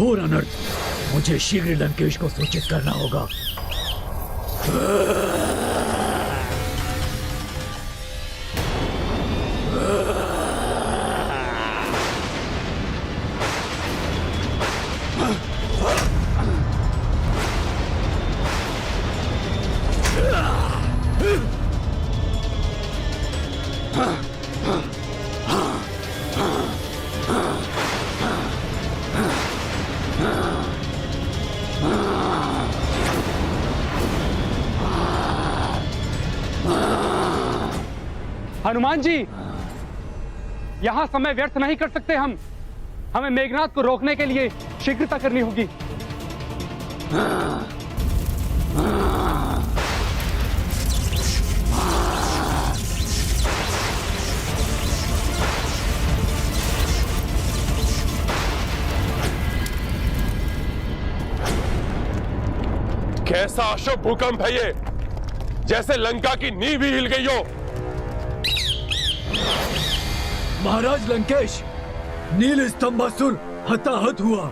घोर अनर्थ। मुझे शीघ्र लंकेश को सूचित करना होगा। हनुमान जी, यहां समय व्यर्थ नहीं कर सकते हम। हमें मेघनाद को रोकने के लिए शीघ्रता करनी होगी। कैसा अशुभ भूकंप है ये, जैसे लंका की नींव ही हिल गई हो। महाराज लंकेश, नील स्तंभासुर हताहत हुआ।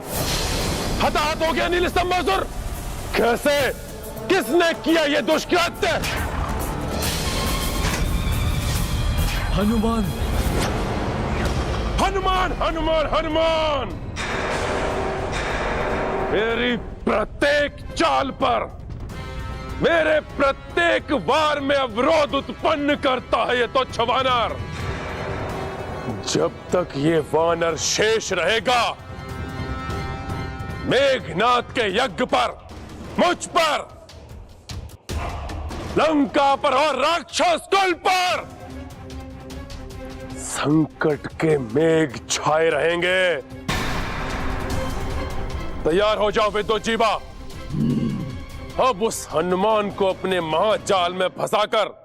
हताहत हो गया नील स्तंभासुर? कैसे? किसने किया ये दुष्कृत्य? हनुमान। हनुमान हनुमान हनुमान मेरी प्रत्येक चाल पर, मेरे प्रत्येक वार में अवरोध उत्पन्न करता है ये तुच्छ वानर। जब तक ये वानर शेष रहेगा, मेघनाद के यज्ञ पर, मुझ पर, लंका पर और राक्षस कुल पर संकट के मेघ छाए रहेंगे। तैयार हो जाओ विद्युत जीवा। अब उस हनुमान को अपने महाजाल में फंसाकर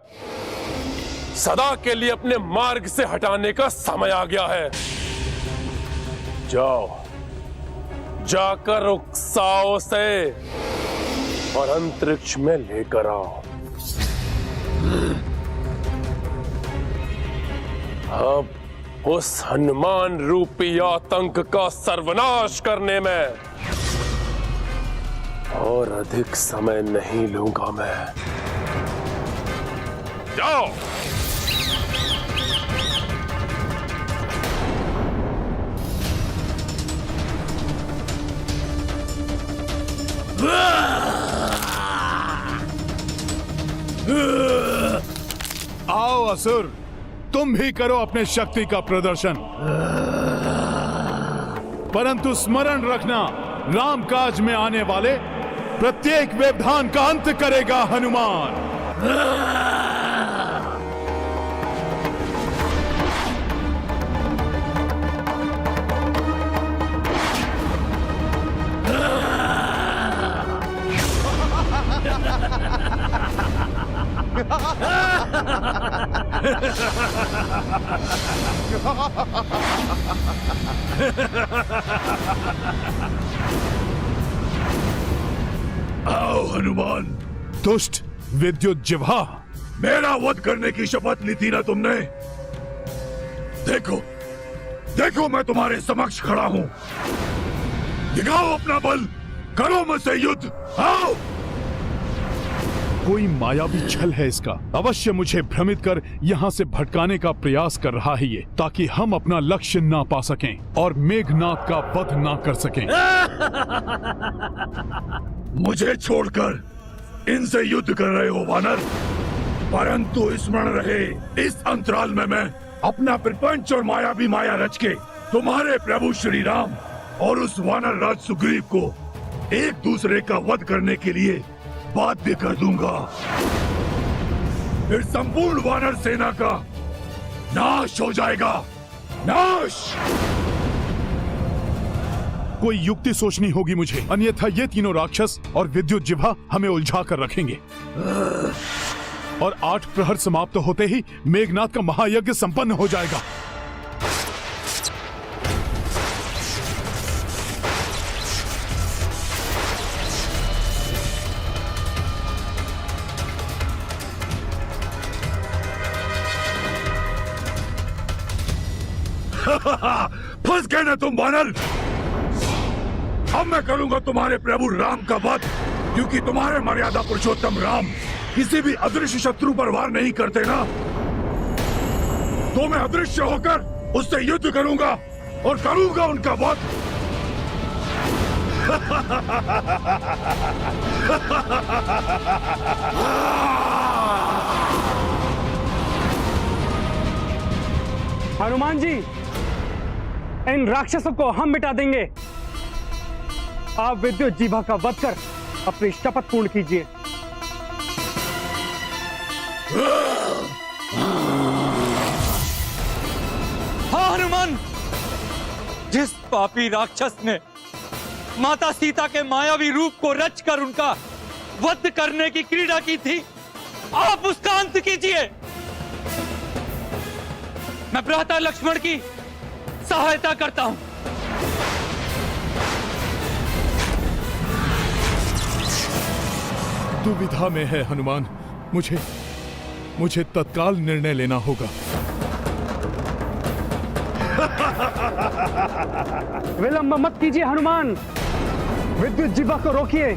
सदा के लिए अपने मार्ग से हटाने का समय आ गया है। जाओ, जाकर उकसाओ से और अंतरिक्ष में लेकर आओ। अब उस हनुमान रूपी आतंक का सर्वनाश करने में और अधिक समय नहीं लूंगा मैं। जाओ। आओ असुर, तुम भी करो अपने शक्ति का प्रदर्शन। परंतु स्मरण रखना, राम काज में आने वाले प्रत्येक व्यवधान का अंत करेगा हनुमान। आओ हनुमान। दुष्ट विद्युत जिह्वा, मेरा वध करने की शपथ ली थी ना तुमने? देखो, देखो मैं तुम्हारे समक्ष खड़ा हूं। दिखाओ अपना बल, करो मुझसे युद्ध। आओ। कोई मायावी छल है इसका। अवश्य मुझे भ्रमित कर यहाँ से भटकाने का प्रयास कर रहा है ये, ताकि हम अपना लक्ष्य ना पा सकें और मेघनाद का वध ना कर सकें। मुझे छोड़कर इनसे युद्ध कर रहे हो वानर, परंतु स्मरण रहे, इस अंतराल में मैं अपना प्रपंच और मायावी माया रच के तुम्हारे प्रभु श्री राम और उस वानर राज सुग्रीव को एक दूसरे का वध करने के लिए बाध्य कर दूंगा। फिर संपूर्ण वानर सेना का नाश हो जाएगा। नाश। कोई युक्ति सोचनी होगी मुझे, अन्यथा ये तीनों राक्षस और विद्युत जिह्वा हमें उलझा कर रखेंगे। और 8 प्रहर समाप्त होते ही मेघनाद का महायज्ञ संपन्न हो जाएगा। फंस गए ना तुम वानर। अब मैं करूंगा तुम्हारे प्रभु राम का वध, क्योंकि तुम्हारे मर्यादा पुरुषोत्तम राम किसी भी अदृश्य शत्रु पर वार नहीं करते ना। तो मैं अदृश्य होकर उससे युद्ध करूंगा और करूंगा उनका वध। हनुमान जी, इन राक्षसों को हम मिटा देंगे। आप विद्युत जीभा का वध कर अपनी शपथ पूर्ण कीजिए। हाँ हनुमान, जिस पापी राक्षस ने माता सीता के मायावी रूप को रचकर उनका वध करने की क्रीड़ा की थी, आप उसका अंत कीजिए। मैं भ्राता लक्ष्मण की सहायता करता हूं। दुविधा में है हनुमान, मुझे तत्काल निर्णय लेना होगा। विलंब मत कीजिए हनुमान, विद्युत जीभा को रोकिए।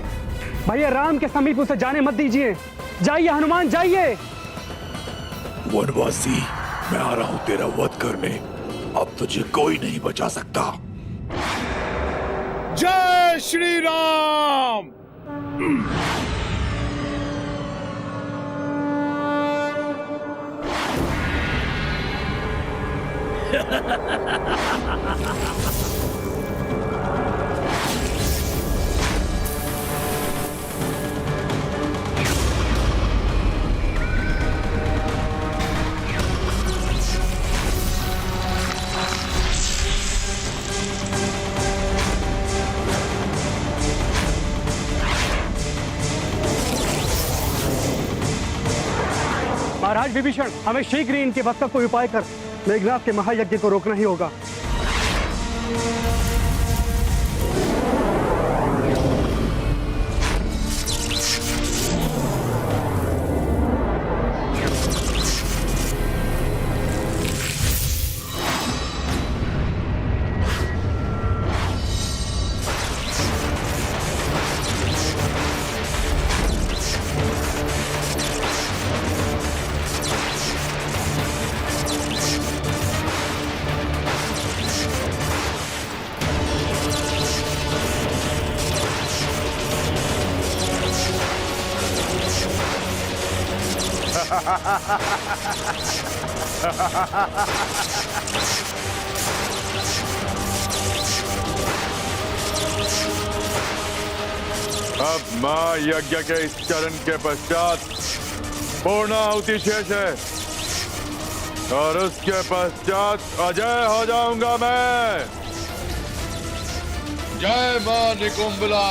भैया राम के समीप उसे जाने मत दीजिए। जाइए हनुमान, जाइए। वनवासी, मैं आ रहा हूं तेरा वध करने। अब तुझे कोई नहीं बचा सकता। जय श्री राम। महाराज विभीषण, हमें शीघ्र ही इनके वध का कोई उपाय कर मेघनाथ के महायज्ञ को रोकना ही होगा। अब महायज्ञ के इस चरण के पश्चात पूर्णाहुति शेष है और उसके पश्चात अजय हो जाऊंगा मैं। जय मां निकुंभला,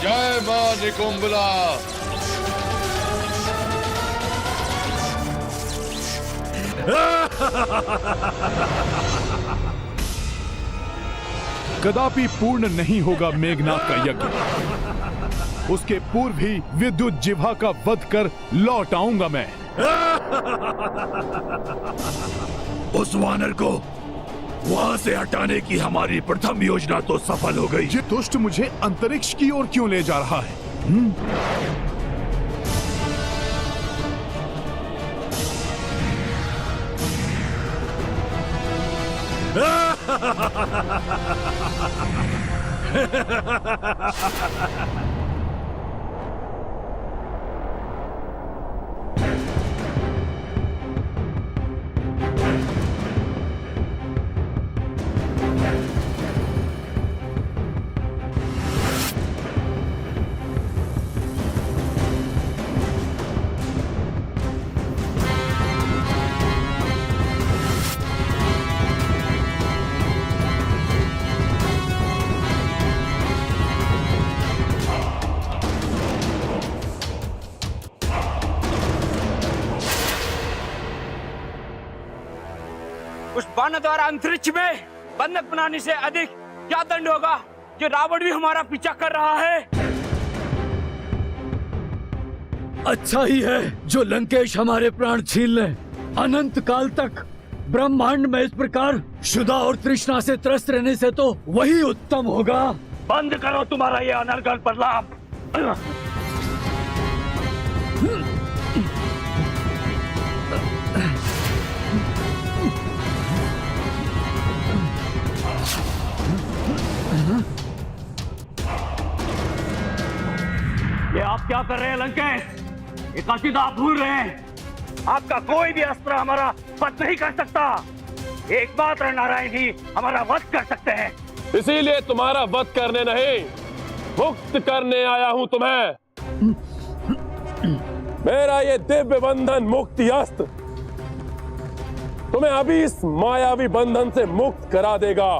जय मां निकुंभला। कदापि पूर्ण नहीं होगा मेघनाथ का यज्ञ। उसके पूर्व ही विद्युत जिह्वा का वध कर लौट आऊंगा मैं। उस वानर को वहां से हटाने की हमारी प्रथम योजना तो सफल हो गई। ये दुष्ट मुझे अंतरिक्ष की ओर क्यों ले जा रहा है? उस बाण द्वारा अंतरिक्ष में बंधक बनाने से अधिक क्या दंड होगा जो रावण भी हमारा पीछा कर रहा है। अच्छा ही है जो लंकेश हमारे प्राण छीन ले। अनंत काल तक ब्रह्मांड में इस प्रकार क्षुधा और तृष्णा से त्रस्त रहने से तो वही उत्तम होगा। बंद करो तुम्हारा ये अनर्गल प्रलाप। ये आप क्या कर रहे हैं लंकेश? ये कसीदा आप भूल रहे हैं। आपका कोई भी अस्त्र हमारा वध नहीं कर सकता। एकमात्र नारायण ही हमारा वध कर सकते हैं। इसीलिए तुम्हारा वध करने नहीं, मुक्त करने आया हूं तुम्हें। मेरा ये दिव्य बंधन मुक्ति अस्त्र तुम्हें अभी इस मायावी बंधन से मुक्त करा देगा।